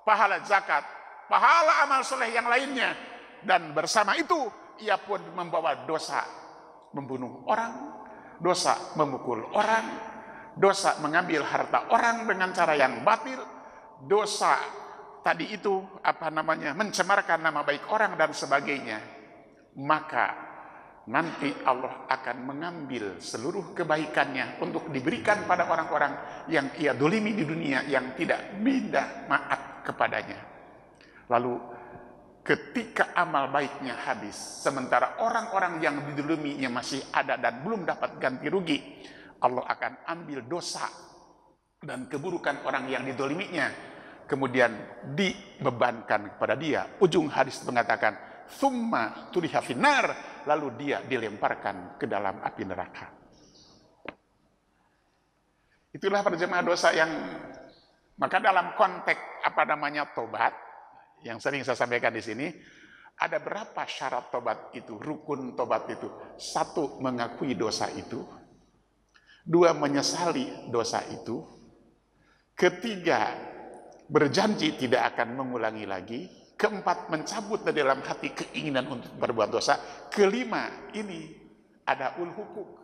pahala zakat, pahala amal soleh yang lainnya, dan bersama itu ia pun membawa dosa membunuh orang, dosa memukul orang, dosa mengambil harta orang dengan cara yang batil, dosa tadi itu mencemarkan nama baik orang dan sebagainya. Maka nanti Allah akan mengambil seluruh kebaikannya untuk diberikan pada orang-orang yang ia dolimi di dunia, yang tidak minta maaf kepadanya. Lalu ketika amal baiknya habis, sementara orang-orang yang didoliminya masih ada dan belum dapat ganti rugi, Allah akan ambil dosa dan keburukan orang yang didoliminya, kemudian dibebankan kepada dia. Ujung hadis mengatakan, summa tuliha finnar, lalu dia dilemparkan ke dalam api neraka. Itulah perjemaah dosa yang, maka dalam konteks tobat, yang sering saya sampaikan di sini, ada berapa syarat tobat itu, rukun tobat itu. Satu, mengakui dosa itu. Dua, menyesali dosa itu. Ketiga, berjanji tidak akan mengulangi lagi. Keempat, mencabut dari dalam hati keinginan untuk berbuat dosa. Kelima, ini ada hukuk,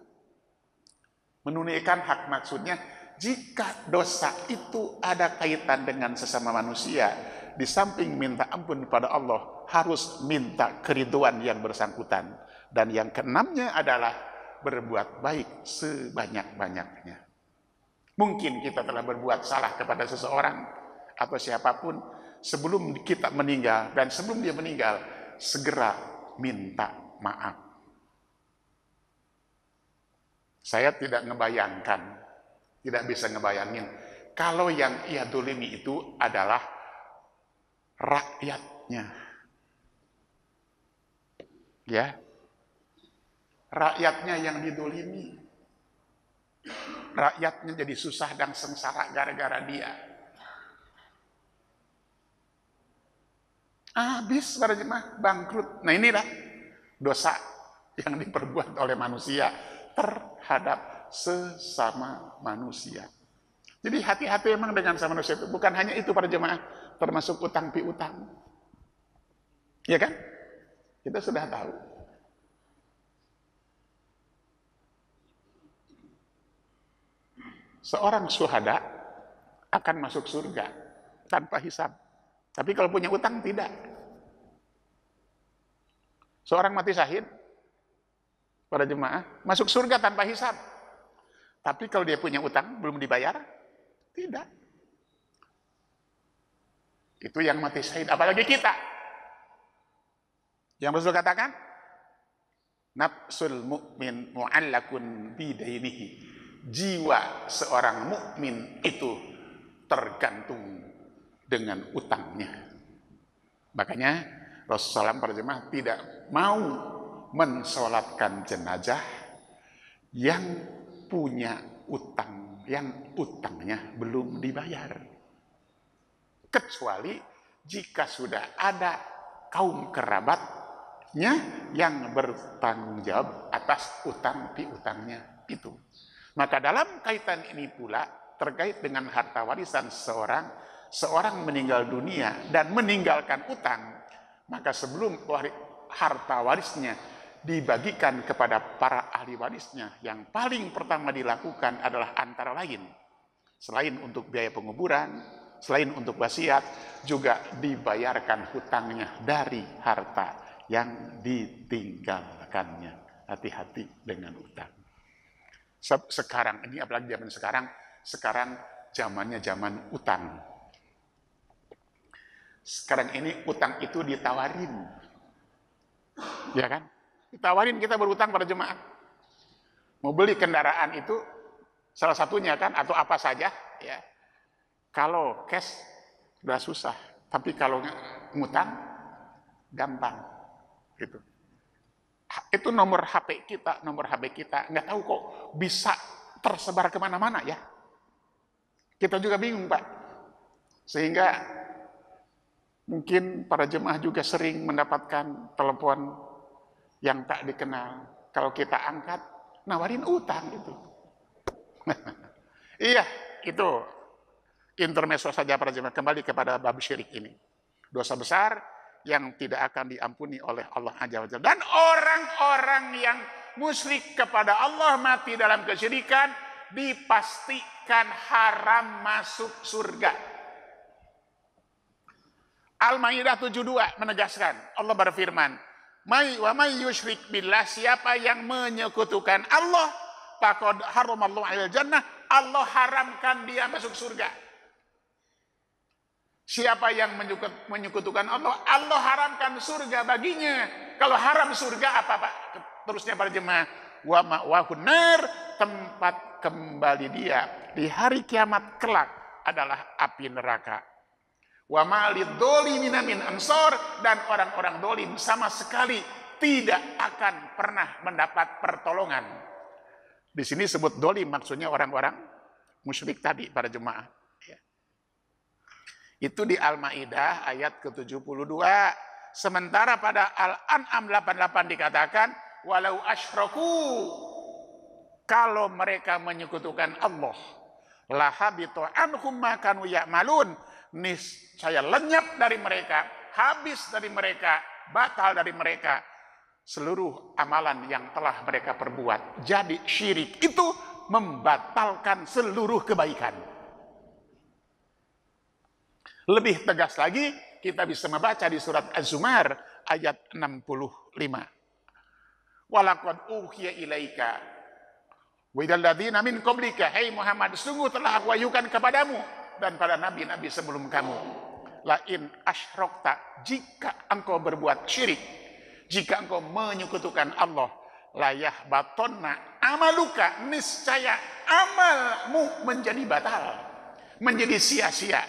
menunaikan hak. Maksudnya, jika dosa itu ada kaitan dengan sesama manusia, di samping minta ampun kepada Allah, harus minta keriduan yang bersangkutan. Dan yang keenamnya adalah berbuat baik sebanyak-banyaknya. Mungkin kita telah berbuat salah kepada seseorang atau siapapun, sebelum kita meninggal dan sebelum dia meninggal, segera minta maaf. Saya tidak ngebayangkan, tidak bisa ngebayangin, kalau yang ia dolimi itu adalah rakyatnya. Ya, rakyatnya yang didolimi. Rakyatnya jadi susah dan sengsara gara-gara dia. Habis para jemaah, bangkrut. Nah inilah dosa yang diperbuat oleh manusia terhadap sesama manusia. Jadi hati-hati memang dengan sama manusia itu. Bukan hanya itu para jemaah, termasuk utang piutang. Ya kan? Kita sudah tahu. Seorang syuhada akan masuk surga tanpa hisab. Tapi kalau punya utang tidak. Seorang mati syahid, para jemaah, masuk surga tanpa hisab. Tapi kalau dia punya utang belum dibayar, tidak. Itu yang mati syahid, apalagi kita. Yang Rasul katakan, nafsul mu'min mu'allakun bidainihi. Jiwa seorang mukmin itu tergantung dengan utangnya. Makanya Rasulullah SAW para jemaah tidak mau mensolatkan jenazah yang punya utang, yang utangnya belum dibayar. Kecuali jika sudah ada kaum kerabatnya yang bertanggung jawab atas utang piutangnya itu. Maka dalam kaitan ini pula terkait dengan harta warisan seorang meninggal dunia dan meninggalkan utang, maka sebelum harta warisnya dibagikan kepada para ahli warisnya, yang paling pertama dilakukan adalah antara lain, selain untuk biaya penguburan, selain untuk wasiat, juga dibayarkan hutangnya dari harta yang ditinggalkannya. Hati-hati dengan utang. Sekarang ini, apalagi zaman sekarang zamannya zaman utang. Sekarang ini utang itu ditawarin, ya kan? Ditawarin, kita berutang pada jemaah. Mau beli kendaraan itu salah satunya kan, atau apa saja, ya. Kalau cash udah susah, tapi kalau ngutang gampang, gitu. Itu nomor HP kita, nggak tahu kok bisa tersebar kemana-mana ya. Kita juga bingung Pak. Sehingga mungkin para jemaah juga sering mendapatkan telepon yang tak dikenal. Kalau kita angkat, nawarin utang itu. Iya, itu intermezzo saja para jemaah. Kembali kepada bab syirik ini. Dosa besar yang tidak akan diampuni oleh Allah Azza wa Jalla. Dan orang-orang yang musyrik kepada Allah, mati dalam kesyirikan, dipastikan haram masuk surga. Al-Maidah 72 menegaskan, Allah berfirman, wa may yusyrik billah, siapa yang menyekutukan Allah, faqad haramallahu alal jannah, Allah haramkan dia masuk surga. Siapa yang menyekutukan Allah, Allah haramkan surga baginya. Kalau haram surga apa Pak? Terusnya para jemaah, wa ma'wahun nar, tempat kembali dia di hari kiamat kelak adalah api neraka. Wa ma'lid dolimina min ansor, dan orang-orang dolim sama sekali tidak akan pernah mendapat pertolongan. Di sini sebut dolim maksudnya orang-orang musyrik tadi para jemaah. Itu di Al-Maidah ayat ke-72. Sementara pada Al-An'am 88 dikatakan, walau asyraku, kalau mereka menyekutukan Allah, lahabitu anhum ma kanu ya'malun, niscaya lenyap dari mereka, habis dari mereka, batal dari mereka seluruh amalan yang telah mereka perbuat. Jadi syirik itu membatalkan seluruh kebaikan. Lebih tegas lagi, kita bisa membaca di surat Az-Zumar ayat 65. Walaqad uhiya ilaika wa ilal ladzina min qablika, hai Muhammad, sungguh telah aku wahyukan kepadamu dan pada nabi-nabi sebelum kamu, la in asyrakta, jika engkau berbuat syirik, Jika engkau menyekutukan Allah, layah batonna amaluka, niscaya amalmu menjadi batal, menjadi sia-sia.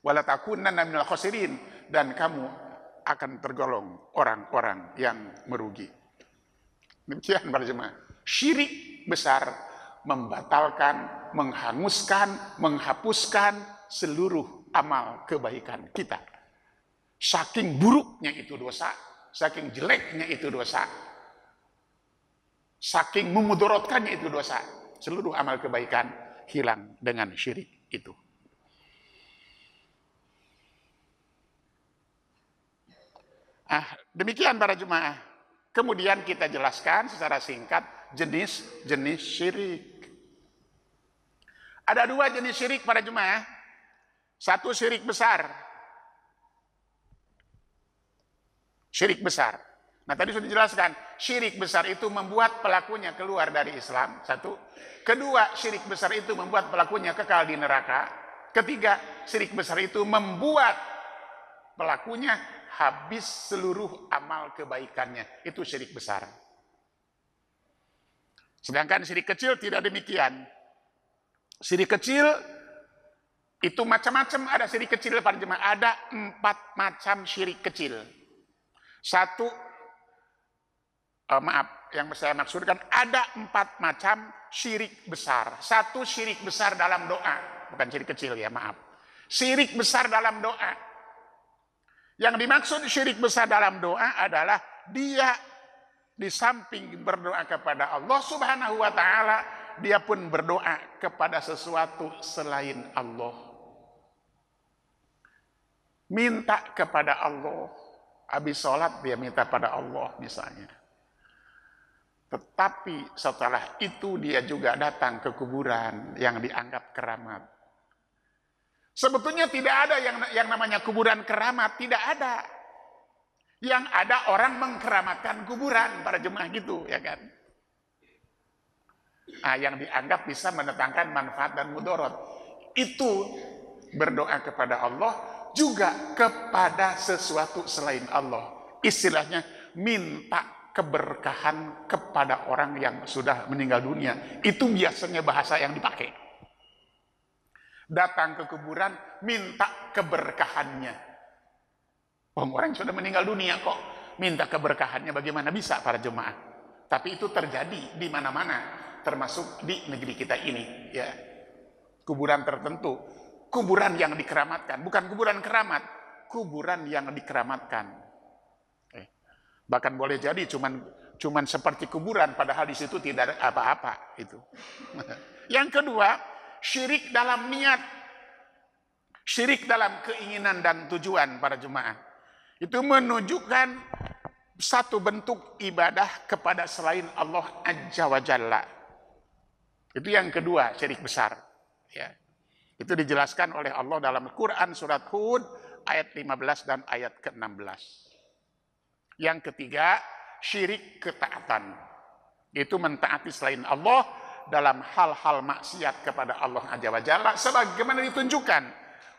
Wala takunanna minal khasirin, dan kamu akan tergolong orang-orang yang merugi. Demikian para jemaah. Syirik besar membatalkan, menghanguskan, menghapuskan seluruh amal kebaikan kita. Saking buruknya itu dosa, saking jeleknya itu dosa, saking memudorotkannya itu dosa, seluruh amal kebaikan hilang dengan syirik itu. Demikian para jemaah. Kemudian kita jelaskan secara singkat jenis-jenis syirik. Ada dua jenis syirik para jemaah. Satu syirik besar. Syirik besar. Nah tadi sudah dijelaskan, syirik besar itu membuat pelakunya keluar dari Islam. Satu. Kedua, syirik besar itu membuat pelakunya kekal di neraka. Ketiga, syirik besar itu membuat pelakunya habis seluruh amal kebaikannya. Itu syirik besar. Sedangkan syirik kecil tidak demikian. Syirik kecil itu macam-macam. Ada syirik kecil para jemaah. Ada 4 macam syirik kecil. Satu, yang saya maksudkan ada 4 macam syirik besar. Satu, syirik besar dalam doa. Bukan syirik kecil ya, maaf. Syirik besar dalam doa. Yang dimaksud syirik besar dalam doa adalah dia di samping berdoa kepada Allah Subhanahu wa ta'ala, dia pun berdoa kepada sesuatu selain Allah. Minta kepada Allah. Habis sholat dia minta pada Allah misalnya. Tetapi setelah itu dia juga datang ke kuburan yang dianggap keramat. Sebetulnya tidak ada yang namanya kuburan keramat, tidak ada. Yang ada orang mengkeramatkan kuburan, para jemaah gitu, ya kan? Yang dianggap bisa mendatangkan manfaat dan mudarat. Itu berdoa kepada Allah, juga kepada sesuatu selain Allah. Istilahnya minta keberkahan kepada orang yang sudah meninggal dunia. Itu biasanya bahasa yang dipakai. Datang ke kuburan, minta keberkahannya. Orang yang sudah meninggal dunia kok minta keberkahannya, bagaimana bisa para jemaah? Tapi itu terjadi di mana-mana, termasuk di negeri kita ini. Ya, kuburan tertentu, kuburan yang dikeramatkan, bukan kuburan keramat, kuburan yang dikeramatkan. Bahkan boleh jadi cuman seperti kuburan, padahal di situ tidak ada apa-apa itu. Yang kedua, syirik dalam niat, syirik dalam keinginan dan tujuan para jemaah. Itu menunjukkan satu bentuk ibadah kepada selain Allah Azza wa Jalla. Itu yang kedua, syirik besar. Ya. Itu dijelaskan oleh Allah dalam Quran surat Hud ayat 15 dan ayat ke-16. Yang ketiga, syirik ketaatan. Itu mentaati selain Allah dalam hal-hal maksiat kepada Allah Azza wa Jalla, sebagaimana ditunjukkan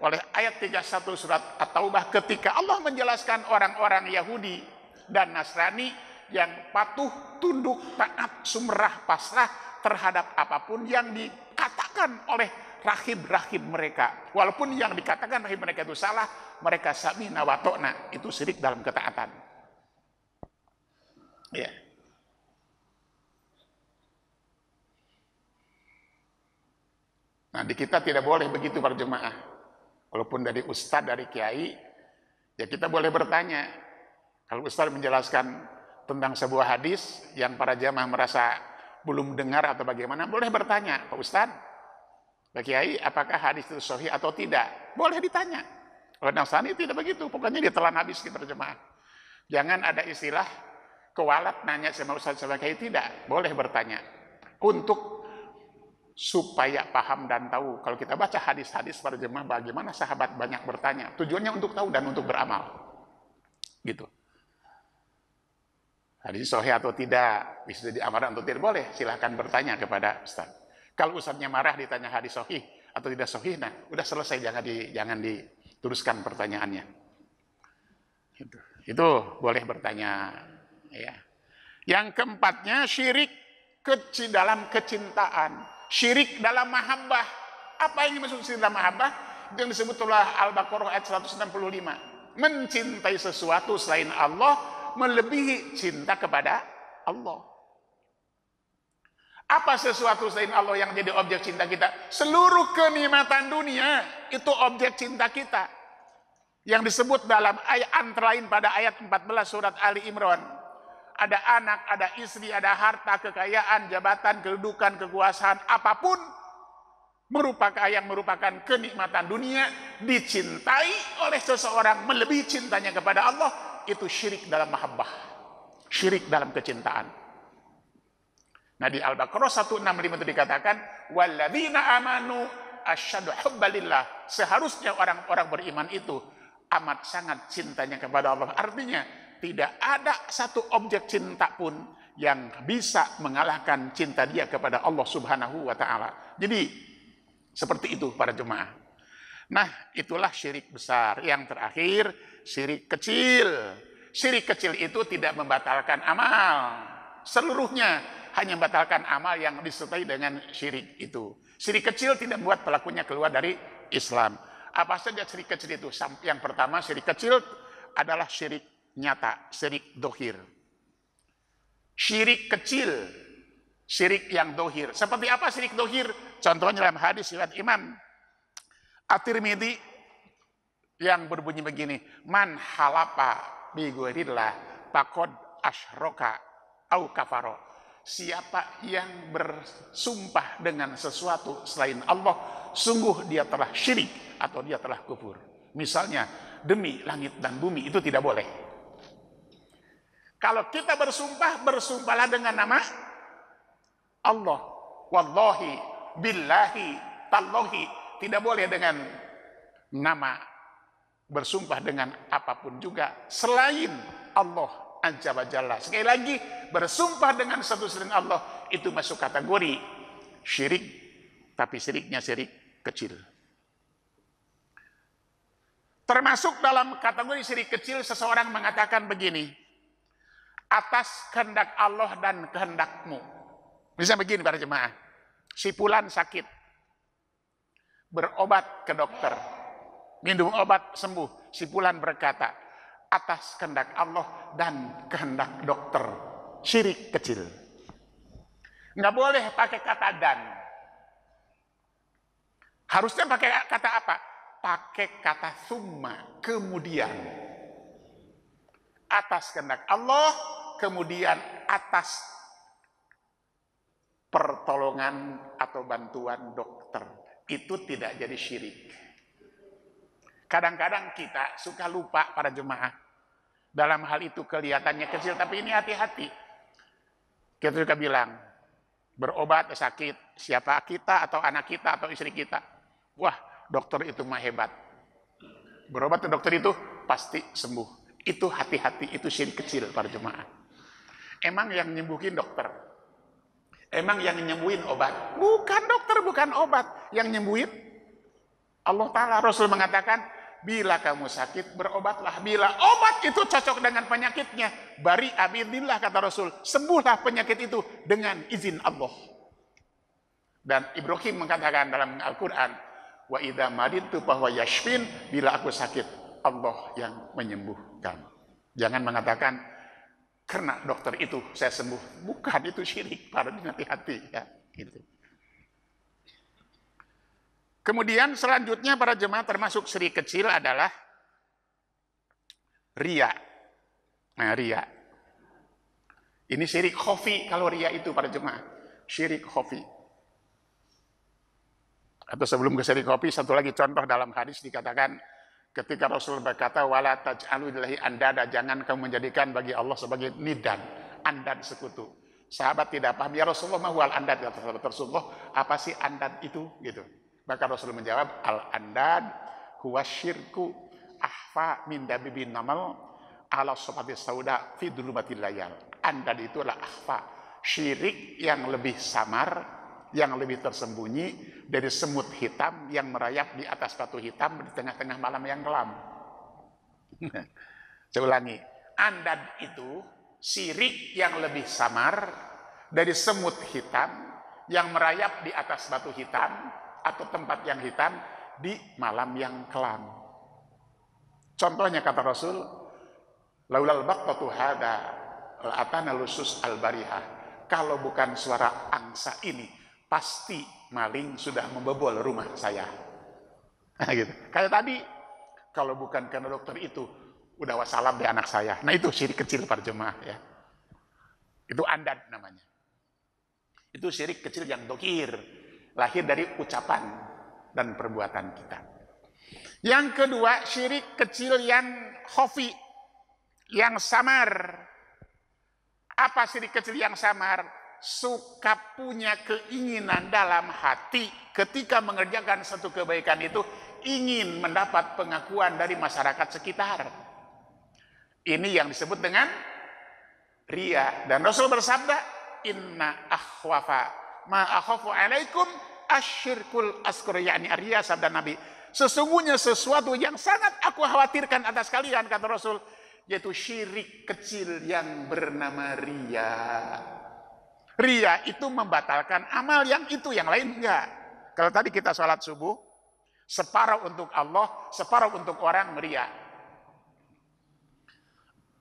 oleh ayat 31 surat At-Taubah ketika Allah menjelaskan orang-orang Yahudi dan Nasrani yang patuh, tunduk, taat, sumrah, pasrah terhadap apapun yang dikatakan oleh rahib-rahib mereka. Walaupun yang dikatakan rahib mereka itu salah, mereka sami'na wa ta'na, itu syirik dalam ketaatan. Ya. Nah, di kita tidak boleh begitu para jemaah. Walaupun dari ustadz, dari kiai, ya kita boleh bertanya. Kalau ustadz menjelaskan tentang sebuah hadis yang para jemaah merasa belum dengar atau bagaimana, boleh bertanya, Pak Ustadz, Pak Kiai, apakah hadis itu sahih atau tidak? Boleh ditanya. Kalau Nasrani tidak begitu, pokoknya ditelan habis kita jemaah. Jangan ada istilah kewalat nanya sama Ustadz sama Kiai, tidak. Boleh bertanya. Untuk supaya paham dan tahu. Kalau kita baca hadis-hadis para jemaah, bagaimana sahabat banyak bertanya. Tujuannya untuk tahu dan untuk beramal. Gitu. Hadis sahih atau tidak, bisa diamalkan atau tidak, boleh. Silahkan bertanya kepada Ustaz. Kalau Ustaznya marah ditanya hadis sahih atau tidak sahih, nah udah selesai, jangan diteruskan pertanyaannya. Gitu. Itu boleh bertanya. Ya. Yang keempatnya syirik dalam kecintaan, syirik dalam mahabbah. Apa yang dimaksud syirik dalam mahabbah? Itu yang disebut oleh Al-Baqarah ayat 165. Mencintai sesuatu selain Allah melebihi cinta kepada Allah. Apa sesuatu selain Allah yang jadi objek cinta kita? Seluruh kenikmatan dunia itu objek cinta kita. Yang disebut dalam ayat antara lain pada ayat 14 surat Ali Imran. Ada anak, ada istri, ada harta, kekayaan, jabatan, kedudukan, kekuasaan, apapun yang merupakan kenikmatan dunia dicintai oleh seseorang melebihi cintanya kepada Allah, itu syirik dalam mahabbah, syirik dalam kecintaan. Nah di Al-Baqarah 165 itu dikatakan walladzina amanu asyaddu hubbalillah, seharusnya orang-orang beriman itu amat sangat cintanya kepada Allah. Artinya tidak ada satu objek cinta pun yang bisa mengalahkan cinta dia kepada Allah Subhanahu wa taala. Jadi seperti itu para jemaah. Nah, itulah syirik besar. Yang terakhir, syirik kecil. Syirik kecil itu tidak membatalkan amal. Seluruhnya hanya membatalkan amal yang disertai dengan syirik itu. Syirik kecil tidak membuat pelakunya keluar dari Islam. Apa saja syirik kecil itu? Yang pertama, syirik kecil adalah syirik nyata, syirik dohir. Syirik kecil, syirik yang dohir. Seperti apa syirik dohir? Contohnya dalam hadis riwayat Imam At-Tirmidzi yang berbunyi begini, man halapa bi ghairillah faqad asyraka au kafara. Siapa yang bersumpah dengan sesuatu selain Allah, sungguh dia telah syirik atau dia telah kufur. Misalnya demi langit dan bumi, itu tidak boleh. Kalau kita bersumpah, bersumpahlah dengan nama Allah. Wallahi billahi tallahi, tidak boleh dengan nama, bersumpah dengan apapun juga selain Allah azza wa jalla. Sekali lagi, bersumpah dengan satu selain Allah itu masuk kategori syirik, tapi syiriknya syirik kecil. Termasuk dalam kategori syirik kecil, seseorang mengatakan begini, atas kehendak Allah dan kehendakmu. Bisa begini para jemaah, si fulan sakit, berobat ke dokter, minum obat sembuh. Si fulan berkata, atas kehendak Allah dan kehendak dokter. Syirik kecil. Nggak boleh pakai kata dan. Harusnya pakai kata apa? Pakai kata summa, kemudian. Atas kehendak Allah, kemudian atas pertolongan atau bantuan dokter. Itu tidak jadi syirik. Kadang-kadang kita suka lupa para jemaah. Dalam hal itu kelihatannya kecil, tapi ini hati-hati. Kita suka bilang, berobat sakit, siapa kita atau anak kita atau istri kita. Wah, dokter itu mah hebat. Berobat ke dokter itu pasti sembuh. Itu hati-hati, itu syirik kecil para jemaah. Emang yang nyembuhin dokter? Emang yang nyembuhin obat? Bukan dokter, bukan obat. Yang nyembuhin Allah Ta'ala. Rasul mengatakan, bila kamu sakit, berobatlah. Bila obat itu cocok dengan penyakitnya, bari abidillah, kata Rasul. Sembuhlah penyakit itu dengan izin Allah. Dan Ibrahim mengatakan dalam Al-Quran, wa idza maridtu fahuwa yashfin, bila aku sakit, Allah yang menyembuhkan. Jangan mengatakan, karena dokter itu saya sembuh. Bukan, itu syirik. Para hati-hati ya. Gitu. Kemudian selanjutnya para jemaah, termasuk syirik kecil adalah riya. Nah, riya. Ini syirik khafi kalau riya itu para jemaah. Syirik khafi. Atau sebelum ke syirik khafi, satu lagi contoh dalam hadis dikatakan, ketika Rasul berkata, wala taj'alu lillahi andada, jangan kamu menjadikan bagi Allah sebagai nidan, andad sekutu. Sahabat tidak paham, ya Rasulullah mahwal andad, kata sahabat Rasulullah, apa sih andad itu? Gitu. Maka Rasul menjawab, al andad huwa syirku ahfa min dabibin namal ala sofati sauda fi dulumatil layal. Andad itu adalah ahfa, syirik yang lebih samar, yang lebih tersembunyi dari semut hitam yang merayap di atas batu hitam di tengah-tengah malam yang kelam. Saya ulangi, Andad itu syirik yang lebih samar dari semut hitam yang merayap di atas batu hitam atau tempat yang hitam di malam yang kelam. Contohnya kata Rasul, laulal baqtatu hada atana lusus al-barihah. Kalau bukan suara angsa ini, pasti maling sudah membobol rumah saya. Nah, gitu. Kayak tadi, kalau bukan karena dokter itu, udah wassalam deh anak saya. Nah itu syirik kecil para jemaah ya. Itu andad namanya. Itu syirik kecil yang dokir, lahir dari ucapan dan perbuatan kita. Yang kedua, syirik kecil yang khafi, yang samar. Apa syirik kecil yang samar? Suka punya keinginan dalam hati ketika mengerjakan satu kebaikan itu, ingin mendapat pengakuan dari masyarakat sekitar. Ini yang disebut dengan riya. Dan Rasul bersabda, inna akhwafa ma akhafu alaikum asyirkul asghar, yakni riya, sabda Nabi. Sesungguhnya sesuatu yang sangat aku khawatirkan atas kalian, kata Rasul, yaitu syirik kecil yang bernama riya. Riya itu membatalkan amal yang itu, yang lain enggak. Kalau tadi kita sholat subuh, separuh untuk Allah, separuh untuk orang, riya.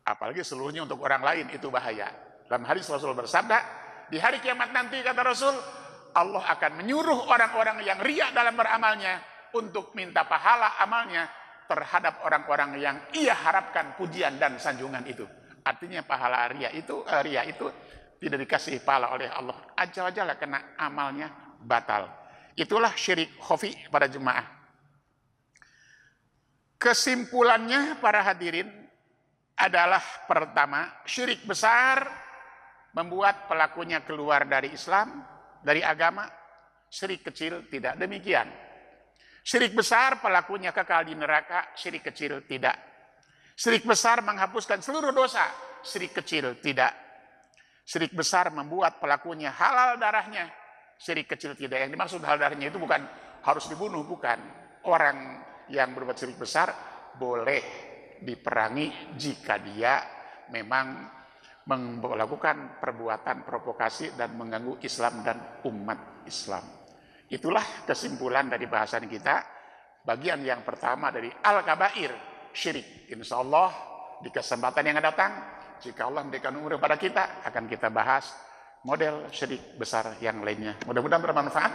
Apalagi seluruhnya untuk orang lain, itu bahaya. Dalam hadis Rasul bersabda, di hari kiamat nanti, kata Rasul, Allah akan menyuruh orang-orang yang riya dalam beramalnya untuk minta pahala amalnya terhadap orang-orang yang ia harapkan pujian dan sanjungan itu. Artinya pahala riya itu tidak dikasih pahala oleh Allah Azza wa Jalla karena amalnya batal. Itulah syirik khafi para jemaah. Kesimpulannya para hadirin adalah, pertama, syirik besar membuat pelakunya keluar dari Islam, dari agama. Syirik kecil tidak demikian. Syirik besar pelakunya kekal di neraka, syirik kecil tidak. Syirik besar menghapuskan seluruh dosa, syirik kecil tidak. Syirik besar membuat pelakunya halal darahnya, syirik kecil tidak. Yang dimaksud halal darahnya itu bukan harus dibunuh, bukan. Orang yang berbuat syirik besar boleh diperangi jika dia memang melakukan perbuatan provokasi dan mengganggu Islam dan umat Islam. Itulah kesimpulan dari bahasan kita, bagian yang pertama dari Al-Kabair, syirik. Insya Allah di kesempatan yang akan datang, jika Allah memberikan umur kepada kita, akan kita bahas model syirik besar yang lainnya. Mudah-mudahan bermanfaat.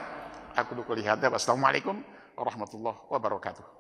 Aku dukul lihat. Wassalamualaikum warahmatullahi wabarakatuh.